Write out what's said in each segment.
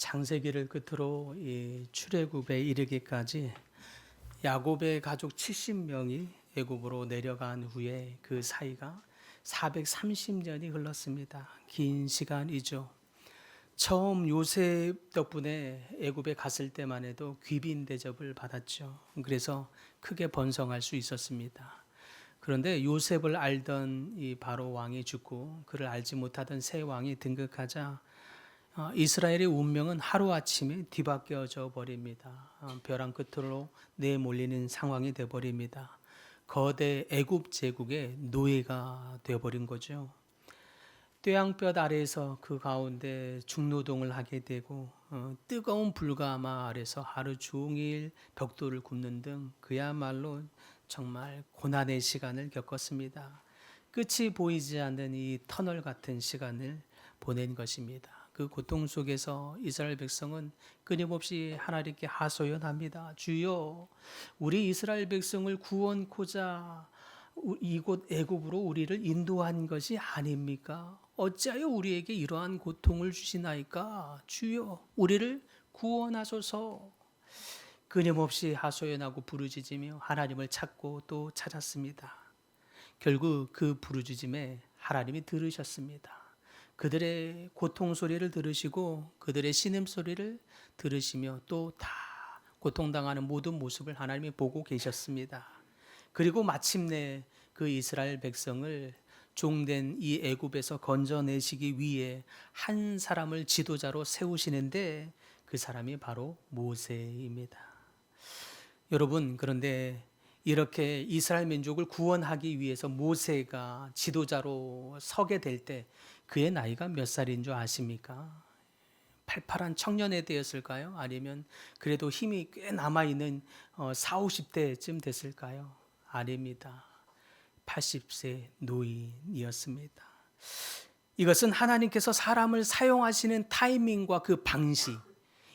창세기를 끝으로 이 출애굽에 이르기까지 야곱의 가족 70명이 애굽으로 내려간 후에 그 사이가 430년이 흘렀습니다. 긴 시간이죠. 처음 요셉 덕분에 애굽에 갔을 때만 해도 귀빈 대접을 받았죠. 그래서 크게 번성할 수 있었습니다. 그런데 요셉을 알던 이 바로 왕이 죽고 그를 알지 못하던 새 왕이 등극하자 이스라엘의 운명은 하루아침에 뒤바뀌어져 버립니다. 벼랑 끝으로 내몰리는 상황이 돼 버립니다. 거대 애굽 제국의 노예가 돼 버린 거죠. 뙤양볕 아래에서 그 가운데 중노동을 하게 되고 뜨거운 불가마 아래서 하루 종일 벽돌을 굽는 등 그야말로 정말 고난의 시간을 겪었습니다. 끝이 보이지 않는 이 터널 같은 시간을 보낸 것입니다. 그 고통 속에서 이스라엘 백성은 끊임없이 하나님께 하소연합니다. 주여, 우리 이스라엘 백성을 구원코자 이곳 애굽으로 우리를 인도한 것이 아닙니까? 어찌하여 우리에게 이러한 고통을 주시나이까? 주여, 우리를 구원하소서. 끊임없이 하소연하고 부르짖으며 하나님을 찾고 또 찾았습니다. 결국 그 부르짖음에 하나님이 들으셨습니다. 그들의 고통 소리를 들으시고 그들의 신음 소리를 들으시며 또 다 고통당하는 모든 모습을 하나님이 보고 계셨습니다. 그리고 마침내 그 이스라엘 백성을 종된 이 애굽에서 건져내시기 위해 한 사람을 지도자로 세우시는데 그 사람이 바로 모세입니다. 여러분, 그런데 이렇게 이스라엘 민족을 구원하기 위해서 모세가 지도자로 서게 될 때 그의 나이가 몇 살인 줄 아십니까? 팔팔한 청년에 되었을까요? 아니면 그래도 힘이 꽤 남아있는 40, 50대쯤 됐을까요? 아닙니다. 80세 노인이었습니다. 이것은 하나님께서 사람을 사용하시는 타이밍과 그 방식,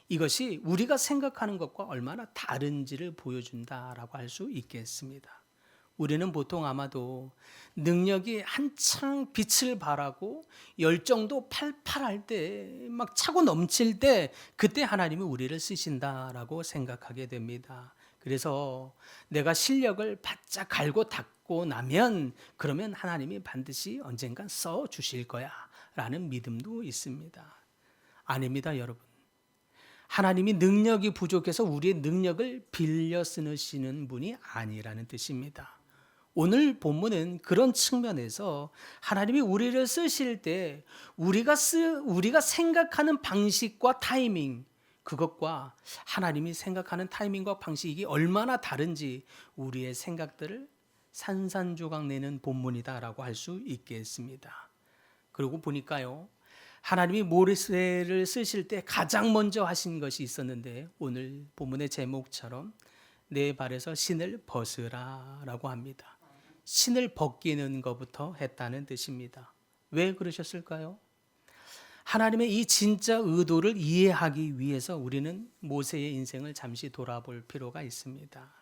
이것이 우리가 생각하는 것과 얼마나 다른지를 보여준다라고 할 수 있겠습니다. 우리는 보통 아마도 능력이 한창 빛을 발하고 열정도 팔팔할 때 막 차고 넘칠 때 그때 하나님이 우리를 쓰신다라고 생각하게 됩니다. 그래서 내가 실력을 바짝 갈고 닦고 나면 그러면 하나님이 반드시 언젠간 써 주실 거야 라는 믿음도 있습니다. 아닙니다, 여러분. 하나님이 능력이 부족해서 우리의 능력을 빌려 쓰시는 분이 아니라는 뜻입니다. 오늘 본문은 그런 측면에서 하나님이 우리를 쓰실 때 우리가 생각하는 방식과 타이밍, 그것과 하나님이 생각하는 타이밍과 방식이 얼마나 다른지 우리의 생각들을 산산조각 내는 본문이다라고 할 수 있겠습니다. 그리고 보니까요, 하나님이 모세를 쓰실 때 가장 먼저 하신 것이 있었는데 오늘 본문의 제목처럼 내 발에서 신을 벗으라라고 합니다. 신을 벗기는 것부터 했다는 뜻입니다. 왜 그러셨을까요? 하나님의 이 진짜 의도를 이해하기 위해서 우리는 모세의 인생을 잠시 돌아볼 필요가 있습니다.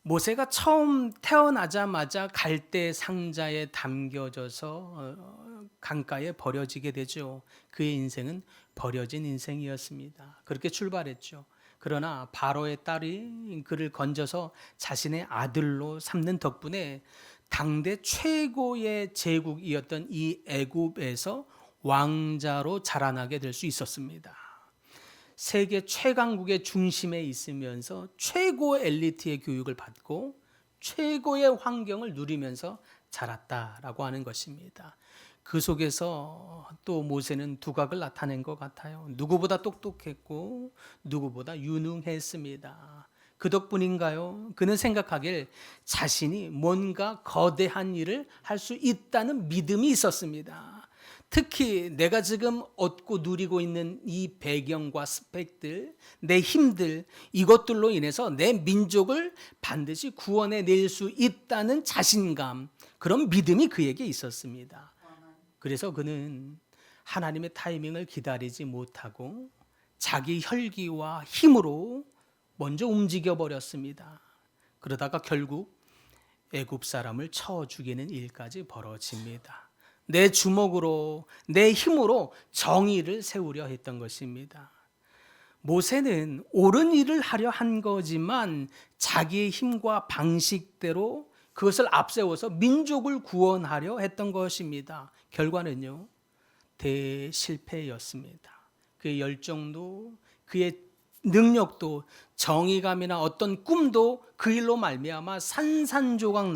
모세가 처음 태어나자마자 갈대 상자에 담겨져서 강가에 버려지게 되죠. 그의 인생은 버려진 인생이었습니다. 그렇게 출발했죠. 그러나 바로의 딸이 그를 건져서 자신의 아들로 삼는 덕분에 당대 최고의 제국이었던 이 애굽에서 왕자로 자라나게 될 수 있었습니다. 세계 최강국의 중심에 있으면서 최고의 엘리트의 교육을 받고 최고의 환경을 누리면서 자랐다라고 하는 것입니다. 그 속에서 또 모세는 두각을 나타낸 것 같아요. 누구보다 똑똑했고 누구보다 유능했습니다. 그 덕분인가요? 그는 생각하길 자신이 뭔가 거대한 일을 할 수 있다는 믿음이 있었습니다. 특히 내가 지금 얻고 누리고 있는 이 배경과 스펙들, 내 힘들, 이것들로 인해서 내 민족을 반드시 구원해 낼 수 있다는 자신감, 그런 믿음이 그에게 있었습니다. 그래서 그는 하나님의 타이밍을 기다리지 못하고 자기 혈기와 힘으로 먼저 움직여 버렸습니다. 그러다가 결국 애굽 사람을 쳐 죽이는 일까지 벌어집니다. 내 주먹으로, 내 힘으로 정의를 세우려 했던 것입니다. 모세는 옳은 일을 하려 한 거지만 자기의 힘과 방식대로 그것을 앞세워서 민족을 구원하려 했던 것입니다. 결과는요, 대실패였습니다. 그의 열정도, 그의 능력도, 정의감이나 어떤 꿈도 그 일로 말미암아 산산조각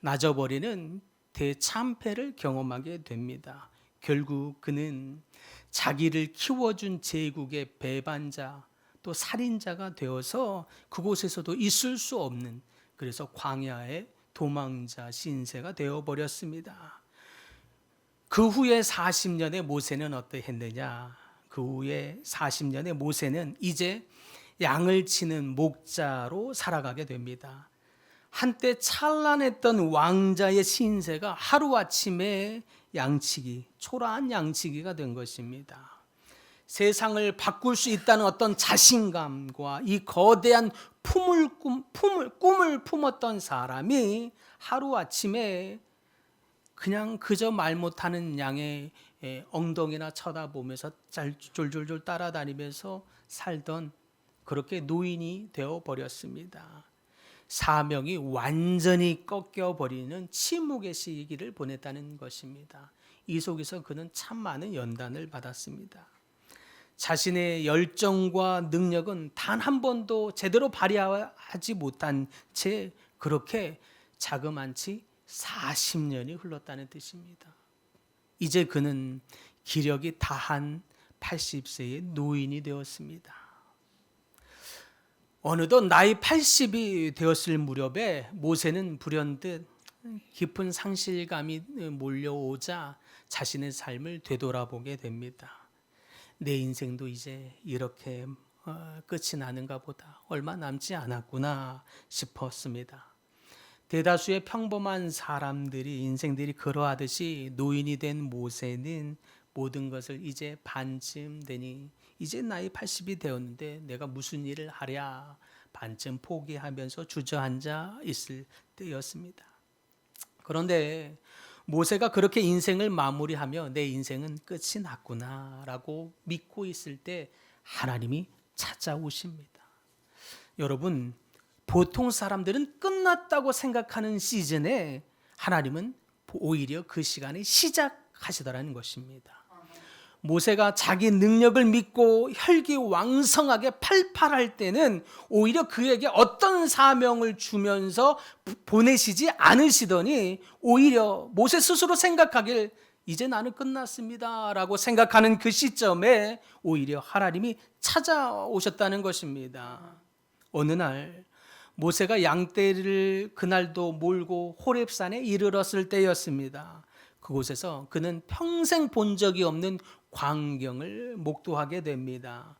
나져버리는 대참패를 경험하게 됩니다. 결국 그는 자기를 키워준 제국의 배반자, 또 살인자가 되어서 그곳에서도 있을 수 없는, 그래서 광야의 도망자 신세가 되어버렸습니다. 그 후에 40년의 모세는 어떠했느냐? 그 후에 40년의 모세는 이제 양을 치는 목자로 살아가게 됩니다. 한때 찬란했던 왕자의 신세가 하루아침에 초라한 양치기가 된 것입니다. 세상을 바꿀 수 있다는 어떤 자신감과 이 거대한 꿈을 품었던 사람이 하루아침에 그냥 그저 말 못하는 양의 엉덩이나 쳐다보면서 졸졸졸 따라다니면서 살던, 그렇게 노인이 되어버렸습니다. 사명이 완전히 꺾여버리는 침묵의 시기를 보냈다는 것입니다. 이 속에서 그는 참 많은 연단을 받았습니다. 자신의 열정과 능력은 단 한 번도 제대로 발휘하지 못한 채 그렇게 자그만치 40년이 흘렀다는 뜻입니다. 이제 그는 기력이 다한 80세의 노인이 되었습니다. 어느덧 나이 80이 되었을 무렵에 모세는 불현듯 깊은 상실감이 몰려오자 자신의 삶을 되돌아보게 됩니다. 내 인생도 이제 이렇게 끝이 나는가 보다, 얼마 남지 않았구나 싶었습니다. 대다수의 평범한 사람들이, 인생들이 그러하듯이 노인이 된 모세는 모든 것을 이제 반쯤 되니, 이제 나이 80이 되었는데 내가 무슨 일을 하랴, 반쯤 포기하면서 주저앉아 있을 때였습니다. 그런데 모세가 그렇게 인생을 마무리하며 내 인생은 끝이 났구나라고 믿고 있을 때 하나님이 찾아오십니다. 여러분, 보통 사람들은 끝났다고 생각하는 시즌에 하나님은 오히려 그 시간에 시작하시더라는 것입니다. 모세가 자기 능력을 믿고 혈기왕성하게 팔팔할 때는 오히려 그에게 어떤 사명을 주면서 보내시지 않으시더니, 오히려 모세 스스로 생각하길 이제 나는 끝났습니다 라고 생각하는 그 시점에 오히려 하나님이 찾아오셨다는 것입니다. 어느 날 모세가 양떼를 그날도 몰고 호렙산에 이르렀을 때였습니다. 그곳에서 그는 평생 본 적이 없는 광경을 목도하게 됩니다.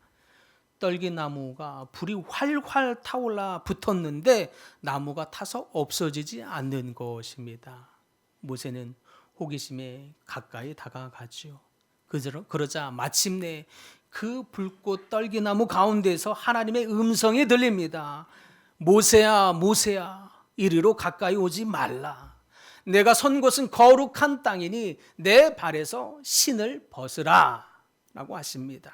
떨기나무가 불이 활활 타올라 붙었는데 나무가 타서 없어지지 않는 것입니다. 모세는 호기심에 가까이 다가가지요. 그러자 마침내 그 붉고 떨기나무 가운데서 하나님의 음성이 들립니다. 모세야, 모세야, 이리로 가까이 오지 말라. 내가 선 곳은 거룩한 땅이니 내 발에서 신을 벗으라 라고 하십니다.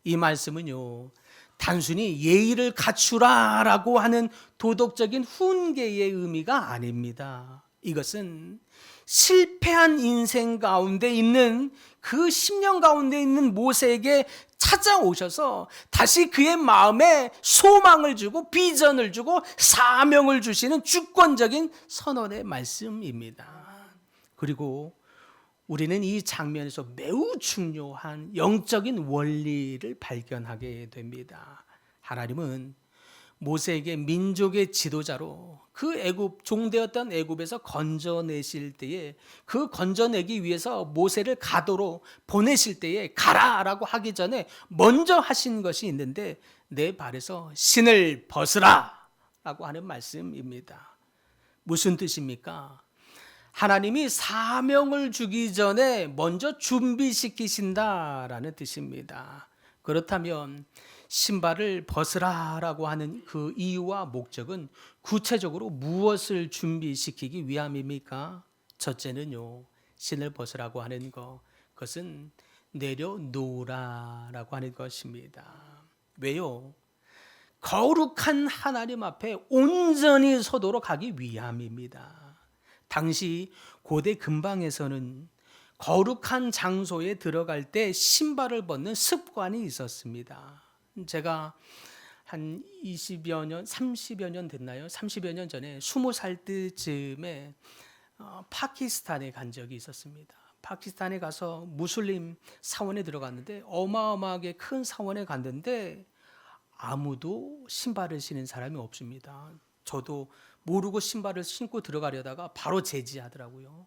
이 말씀은요, 단순히 예의를 갖추라 라고 하는 도덕적인 훈계의 의미가 아닙니다. 이것은 실패한 인생 가운데 있는, 그 10년 가운데 있는 모세에게 찾아오셔서 다시 그의 마음에 소망을 주고 비전을 주고 사명을 주시는 주권적인 선언의 말씀입니다. 그리고 우리는 이 장면에서 매우 중요한 영적인 원리를 발견하게 됩니다. 하나님은 모세에게 민족의 지도자로 그 종되었던 애굽에서 건져내실 때에, 그 건져내기 위해서 모세를 가도로 보내실 때에 가라라고 하기 전에 먼저 하신 것이 있는데, 내 발에서 신을 벗으라 라고 하는 말씀입니다. 무슨 뜻입니까? 하나님이 사명을 주기 전에 먼저 준비시키신다라는 뜻입니다. 그렇다면 신발을 벗으라라고 하는 그 이유와 목적은 구체적으로 무엇을 준비시키기 위함입니까? 첫째는요, 신을 벗으라고 하는 것, 그것은 내려놓으라라고 하는 것입니다. 왜요? 거룩한 하나님 앞에 온전히 서도록 하기 위함입니다. 당시 고대 근방에서는 거룩한 장소에 들어갈 때 신발을 벗는 습관이 있었습니다. 제가 한 20여 년, 30여 년 됐나요? 30여 년 전에 20살 때쯤에 파키스탄에 간 적이 있었습니다. 파키스탄에 가서 무슬림 사원에 들어갔는데 어마어마하게 큰 사원에 갔는데 아무도 신발을 신은 사람이 없습니다. 저도 모르고 신발을 신고 들어가려다가 바로 제지하더라고요.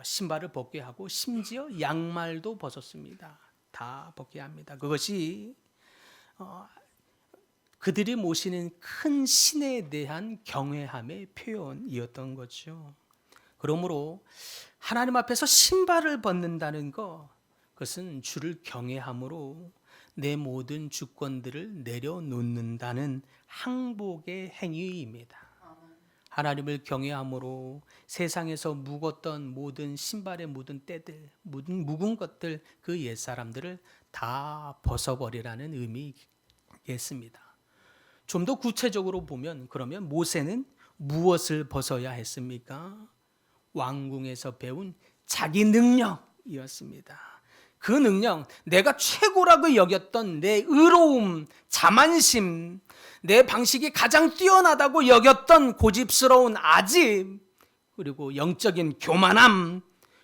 신발을 벗게 하고 심지어 양말도 벗었습니다. 다 벗게 합니다. 그것이 그들이 모시는 큰 신에 대한 경외함의 표현이었던 거죠. 그러므로 하나님 앞에서 신발을 벗는다는 것, 그것은 주를 경외함으로 내 모든 주권들을 내려놓는다는 항복의 행위입니다. 하나님을 경외함으로 세상에서 묵었던 모든 신발에 묻은 때들, 묵은 것들, 그 옛사람들을 다 벗어버리라는 의미겠습니다. 좀 더 구체적으로 보면 그러면 모세는 무엇을 벗어야 했습니까? 왕궁에서 배운 자기 능력이었습니다. 그 능력, 내가 최고라고 여겼던 내 의로움, 자만심, 내 방식이 가장 뛰어나다고 여겼던 고집스러운 아집, 그리고 영적인 교만함,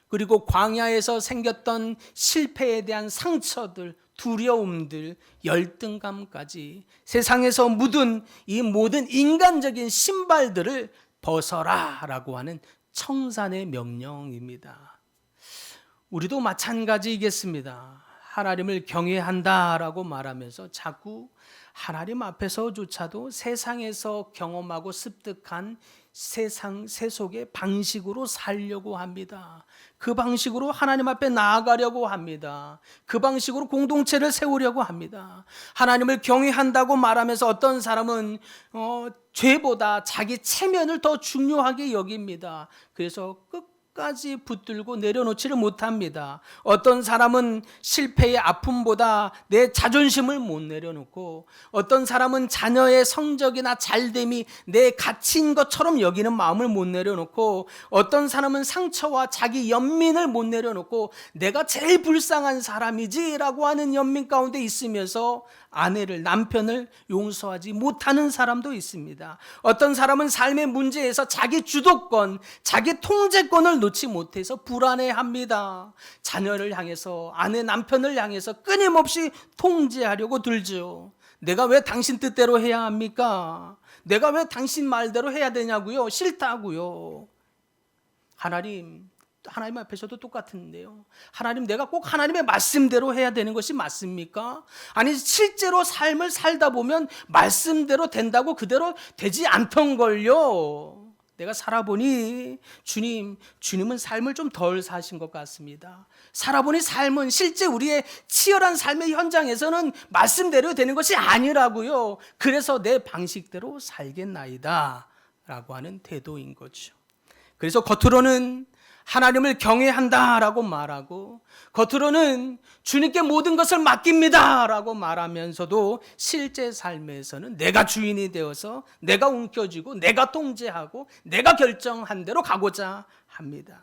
그리고 광야에서 생겼던 실패에 대한 상처들, 두려움들, 열등감까지 세상에서 묻은 이 모든 인간적인 신발들을 벗어라라고 하는 청산의 명령입니다. 우리도 마찬가지이겠습니다. 하나님을 경외한다라고 말하면서 자꾸 하나님 앞에서조차도 세상에서 경험하고 습득한 세상 세속의 방식으로 살려고 합니다. 그 방식으로 하나님 앞에 나아가려고 합니다. 그 방식으로 공동체를 세우려고 합니다. 하나님을 경외한다고 말하면서 어떤 사람은 죄보다 자기 체면을 더 중요하게 여깁니다. 그래서 끝까지 붙들고 내려놓지를 못합니다. 어떤 사람은 실패의 아픔보다 내 자존심을 못 내려놓고, 어떤 사람은 자녀의 성적이나 잘됨이 내 가치인 것처럼 여기는 마음을 못 내려놓고, 어떤 사람은 상처와 자기 연민을 못 내려놓고 내가 제일 불쌍한 사람이지라고 하는 연민 가운데 있으면서 아내를, 남편을 용서하지 못하는 사람도 있습니다. 어떤 사람은 삶의 문제에서 자기 주도권, 자기 통제권을 놓지 못해서 불안해합니다. 자녀를 향해서, 아내, 남편을 향해서 끊임없이 통제하려고 들죠. 내가 왜 당신 뜻대로 해야 합니까? 내가 왜 당신 말대로 해야 되냐고요? 싫다고요. 하나님 앞에서도 똑같은데요. 하나님, 내가 꼭 하나님의 말씀대로 해야 되는 것이 맞습니까? 아니, 실제로 삶을 살다 보면 말씀대로 된다고 그대로 되지 않던 걸요. 내가 살아보니 주님은 삶을 좀 덜 사신 것 같습니다. 살아보니 삶은 실제 우리의 치열한 삶의 현장에서는 말씀대로 되는 것이 아니라고요. 그래서 내 방식대로 살겠나이다 라고 하는 태도인 거죠. 그래서 겉으로는 하나님을 경외한다라고 말하고, 겉으로는 주님께 모든 것을 맡깁니다 라고 말하면서도 실제 삶에서는 내가 주인이 되어서 내가 움켜쥐고 내가 통제하고 내가 결정한 대로 가고자 합니다.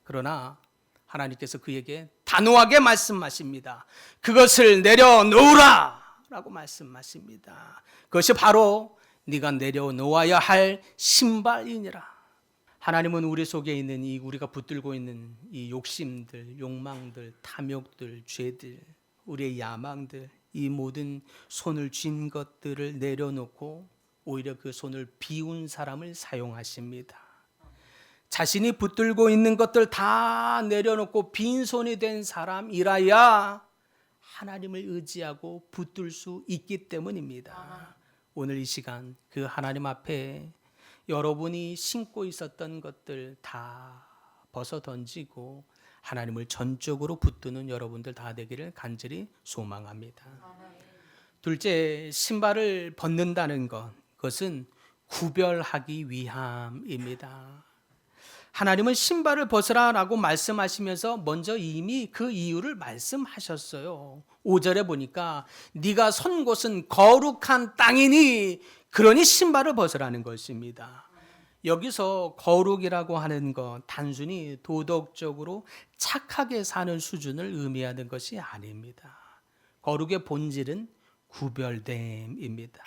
그러나 하나님께서 그에게 단호하게 말씀하십니다. 그것을 내려놓으라 라고 말씀하십니다. 그것이 바로 네가 내려놓아야 할 신발이니라. 하나님은 우리 속에 있는 우리가 붙들고 있는 이 욕심들, 욕망들, 탐욕들, 죄들, 우리의 야망들, 이 모든 손을 쥔 것들을 내려놓고 오히려 그 손을 비운 사람을 사용하십니다. 자신이 붙들고 있는 것들 다 내려놓고 빈손이 된 사람이라야 하나님을 의지하고 붙들 수 있기 때문입니다. 오늘 이 시간 그 하나님 앞에 여러분이 신고 있었던 것들 다 벗어 던지고 하나님을 전적으로 붙드는 여러분들 다 되기를 간절히 소망합니다. 둘째, 신발을 벗는다는 것, 그것은 구별하기 위함입니다. 하나님은 신발을 벗으라라고 말씀하시면서 먼저 이미 그 이유를 말씀하셨어요. 5절에 보니까 네가 선 곳은 거룩한 땅이니 그러니 신발을 벗으라는 것입니다. 여기서 거룩이라고 하는 것 단순히 도덕적으로 착하게 사는 수준을 의미하는 것이 아닙니다. 거룩의 본질은 구별됨입니다.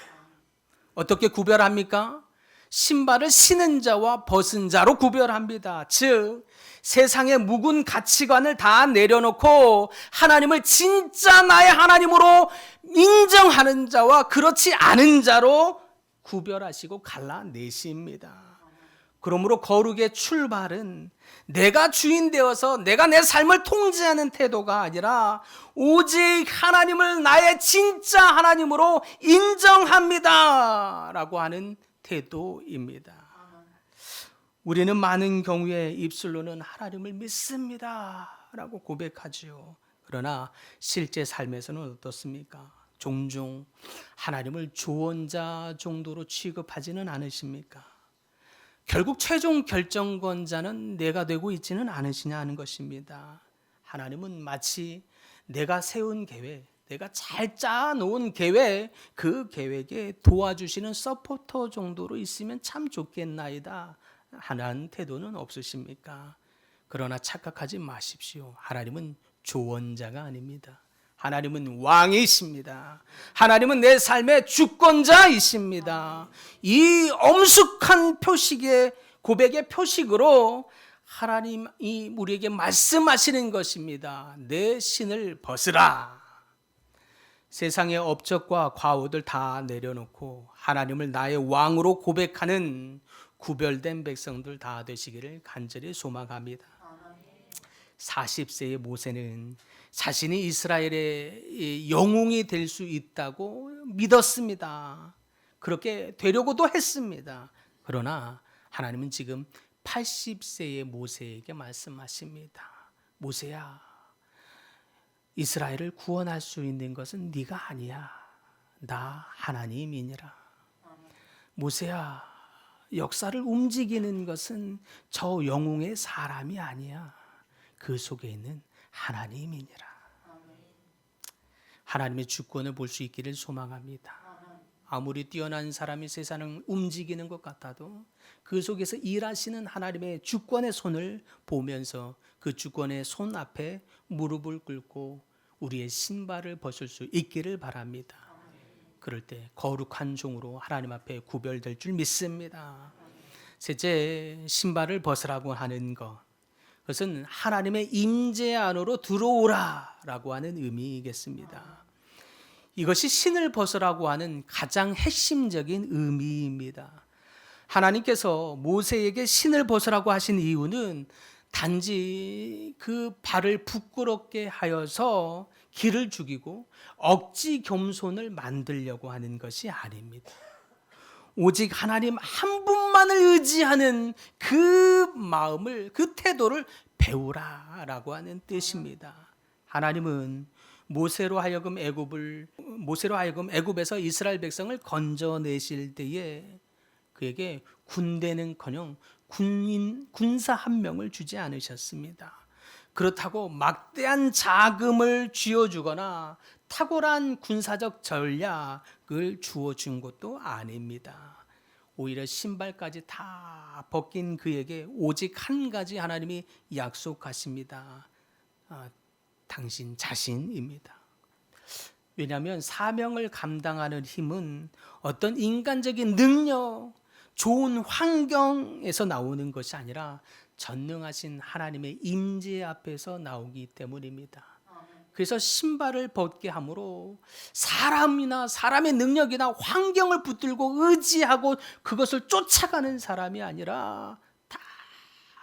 어떻게 구별합니까? 신발을 신은 자와 벗은 자로 구별합니다. 즉 세상의 묵은 가치관을 다 내려놓고 하나님을 진짜 나의 하나님으로 인정하는 자와 그렇지 않은 자로 구별하시고 갈라내십니다. 그러므로 거룩의 출발은 내가 주인 되어서 내가 내 삶을 통제하는 태도가 아니라 오직 하나님을 나의 진짜 하나님으로 인정합니다 라고 하는 태도입니다. 우리는 많은 경우에 입술로는 하나님을 믿습니다 라고 고백하지요. 그러나 실제 삶에서는 어떻습니까? 종종 하나님을 조언자 정도로 취급하지는 않으십니까? 결국 최종 결정권자는 내가 되고 있지는 않으시냐 하는 것입니다. 하나님은 마치 내가 세운 계획, 내가 잘 짜놓은 계획, 그 계획에 도와주시는 서포터 정도로 있으면 참 좋겠나이다 하는 태도는 없으십니까? 그러나 착각하지 마십시오. 하나님은 조언자가 아닙니다. 하나님은 왕이십니다. 하나님은 내 삶의 주권자이십니다. 이 엄숙한 표식의 고백의 표식으로 하나님이 우리에게 말씀하시는 것입니다. 내 신을 벗으라. 세상의 업적과 과오들 다 내려놓고 하나님을 나의 왕으로 고백하는 구별된 백성들 다 되시기를 간절히 소망합니다. 40세의 모세는 자신이 이스라엘의 영웅이 될 수 있다고 믿었습니다. 그렇게 되려고도 했습니다. 그러나 하나님은 지금 80세의 모세에게 말씀하십니다. 모세야, 이스라엘을 구원할 수 있는 것은 네가 아니야. 나 하나님이니라. 모세야, 역사를 움직이는 것은 저 영웅의 사람이 아니야. 그 속에 있는 하나님이니라. 하나님의 주권을 볼 수 있기를 소망합니다. 아무리 뛰어난 사람이 세상을 움직이는 것 같아도 그 속에서 일하시는 하나님의 주권의 손을 보면서 그 주권의 손 앞에 무릎을 꿇고 우리의 신발을 벗을 수 있기를 바랍니다. 그럴 때 거룩한 종으로 하나님 앞에 구별될 줄 믿습니다. 셋째, 신발을 벗으라고 하는 것, 그것은 하나님의 임재 안으로 들어오라라고 하는 의미이겠습니다. 이것이 신을 벗으라고 하는 가장 핵심적인 의미입니다. 하나님께서 모세에게 신을 벗으라고 하신 이유는 단지 그 발을 부끄럽게 하여서 길을 죽이고 억지 겸손을 만들려고 하는 것이 아닙니다. 오직 하나님 한 분만을 의지하는 그 마음을, 그 태도를 배우라라고 하는 뜻입니다. 하나님은 모세로 하여금 애굽에서 이스라엘 백성을 건져내실 때에 그에게 군대는커녕 군사 한 명을 주지 않으셨습니다. 그렇다고 막대한 자금을 쥐어주거나 탁월한 군사적 전략을 주어준 것도 아닙니다. 오히려 신발까지 다 벗긴 그에게 오직 한 가지 하나님이 약속하십니다. 당신 자신입니다. 왜냐하면 사명을 감당하는 힘은 어떤 인간적인 능력, 좋은 환경에서 나오는 것이 아니라 전능하신 하나님의 임재 앞에서 나오기 때문입니다. 그래서 신발을 벗게 함으로 사람이나 사람의 능력이나 환경을 붙들고 의지하고 그것을 쫓아가는 사람이 아니라 다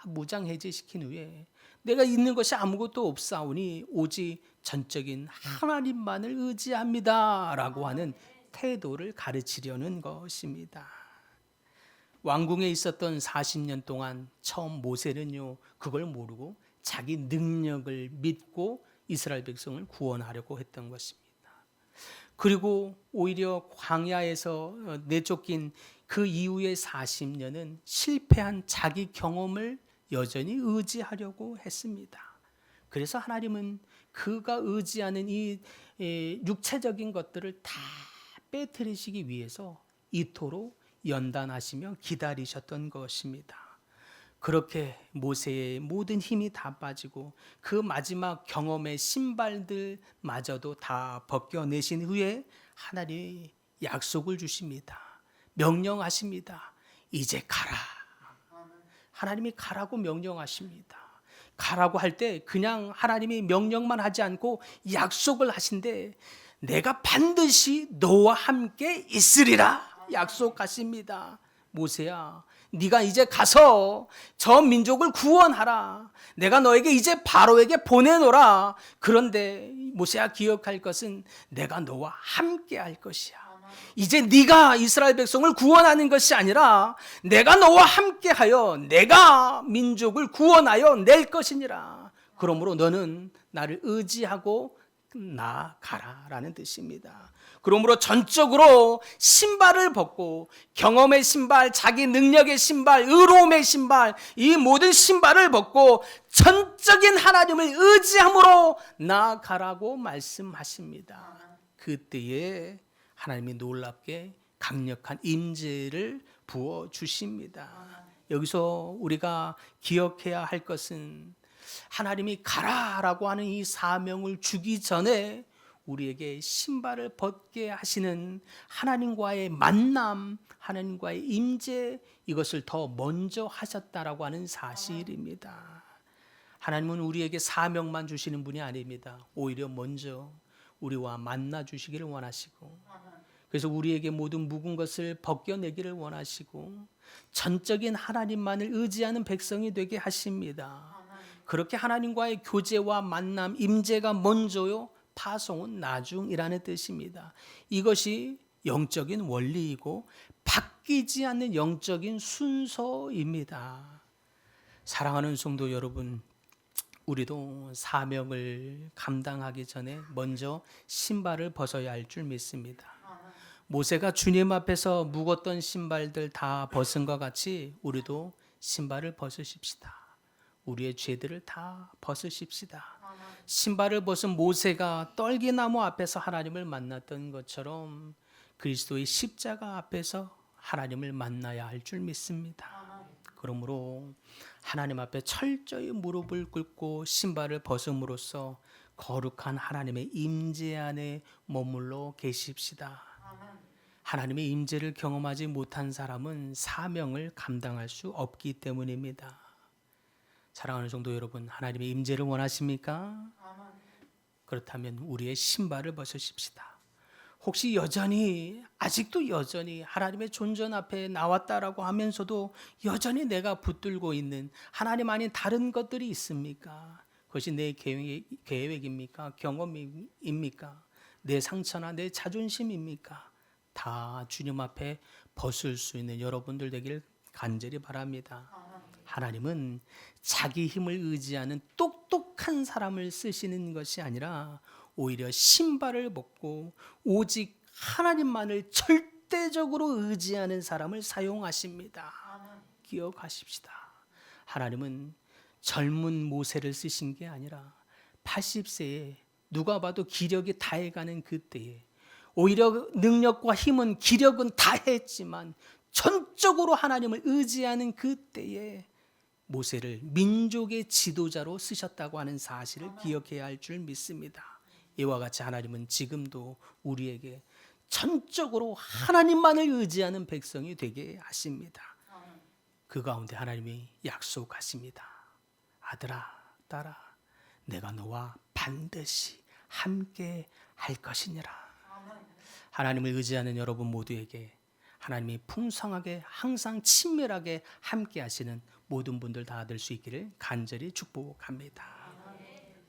무장해제시킨 후에 내가 있는 것이 아무것도 없사오니 오직 전적인 하나님만을 의지합니다 라고 하는 태도를 가르치려는 것입니다. 왕궁에 있었던 40년 동안 처음 모세는요, 그걸 모르고 자기 능력을 믿고 이스라엘 백성을 구원하려고 했던 것입니다. 그리고 오히려 광야에서 내쫓긴 그 이후의 40년은 실패한 자기 경험을 여전히 의지하려고 했습니다. 그래서 하나님은 그가 의지하는 이 육체적인 것들을 다 빼뜨리시기 위해서 이토록 연단하시며 기다리셨던 것입니다. 그렇게 모세의 모든 힘이 다 빠지고 그 마지막 경험의 신발들마저도 다 벗겨내신 후에 하나님이 약속을 주십니다. 명령하십니다. 이제 가라. 하나님이 가라고 명령하십니다. 가라고 할 때 그냥 하나님이 명령만 하지 않고 약속을 하신데 내가 반드시 너와 함께 있으리라 약속하십니다. 모세야, 네가 이제 가서 저 민족을 구원하라. 내가 너에게 이제 바로에게 보내노라. 그런데 모세야, 기억할 것은 내가 너와 함께 할 것이야. 이제 네가 이스라엘 백성을 구원하는 것이 아니라 내가 너와 함께하여 내가 민족을 구원하여 낼 것이니라. 그러므로 너는 나를 의지하고 나아가라라는 뜻입니다. 그러므로 전적으로 신발을 벗고 경험의 신발, 자기 능력의 신발, 의로움의 신발, 이 모든 신발을 벗고 전적인 하나님을 의지함으로 나아가라고 말씀하십니다. 그때에 하나님이 놀랍게 강력한 임재를 부어 주십니다. 여기서 우리가 기억해야 할 것은 하나님이 가라라고 하는 이 사명을 주기 전에 우리에게 신발을 벗게 하시는 하나님과의 만남, 하나님과의 임재, 이것을 더 먼저 하셨다라고 하는 사실입니다. 하나님은 우리에게 사명만 주시는 분이 아닙니다. 오히려 먼저 우리와 만나 주시기를 원하시고, 그래서 우리에게 모든 묵은 것을 벗겨내기를 원하시고 전적인 하나님만을 의지하는 백성이 되게 하십니다. 그렇게 하나님과의 교제와 만남, 임재가 먼저요, 파송은 나중이라는 뜻입니다. 이것이 영적인 원리이고 바뀌지 않는 영적인 순서입니다. 사랑하는 성도 여러분, 우리도 사명을 감당하기 전에 먼저 신발을 벗어야 할 줄 믿습니다. 모세가 주님 앞에서 묵었던 신발들 다 벗은 것 같이 우리도 신발을 벗으십시다. 우리의 죄들을 다 벗으십시다. 신발을 벗은 모세가 떨기나무 앞에서 하나님을 만났던 것처럼 그리스도의 십자가 앞에서 하나님을 만나야 할 줄 믿습니다. 그러므로 하나님 앞에 철저히 무릎을 꿇고 신발을 벗음으로써 거룩한 하나님의 임재 안에 머물러 계십시다. 하나님의 임재를 경험하지 못한 사람은 사명을 감당할 수 없기 때문입니다. 사랑하는 성도 여러분, 하나님의 임재를 원하십니까? 그렇다면 우리의 신발을 벗으십시다. 혹시 아직도 여전히 하나님의 존전 앞에 나왔다라고 하면서도 여전히 내가 붙들고 있는 하나님 아닌 다른 것들이 있습니까? 그것이 내 계획입니까? 경험입니까? 내 상처나 내 자존심입니까? 다 주님 앞에 벗을 수 있는 여러분들 되길 간절히 바랍니다. 하나님은 자기 힘을 의지하는 똑똑한 사람을 쓰시는 것이 아니라 오히려 신발을 벗고 오직 하나님만을 절대적으로 의지하는 사람을 사용하십니다. 기억하십시다. 하나님은 젊은 모세를 쓰신 게 아니라 80세에 누가 봐도 기력이 다해가는 그때에 오히려 능력과 힘은 기력은 다했지만 전적으로 하나님을 의지하는 그때에 모세를 민족의 지도자로 쓰셨다고 하는 사실을 기억해야 할 줄 믿습니다. 이와 같이 하나님은 지금도 우리에게 전적으로 하나님만을 의지하는 백성이 되게 하십니다. 그 가운데 하나님이 약속하십니다. 아들아, 딸아, 내가 너와 반드시 함께 할 것이니라. 하나님을 의지하는 여러분 모두에게 하나님이 풍성하게 항상 친밀하게 함께 하시는 모든 분들 다 될 수 있기를 간절히 축복합니다.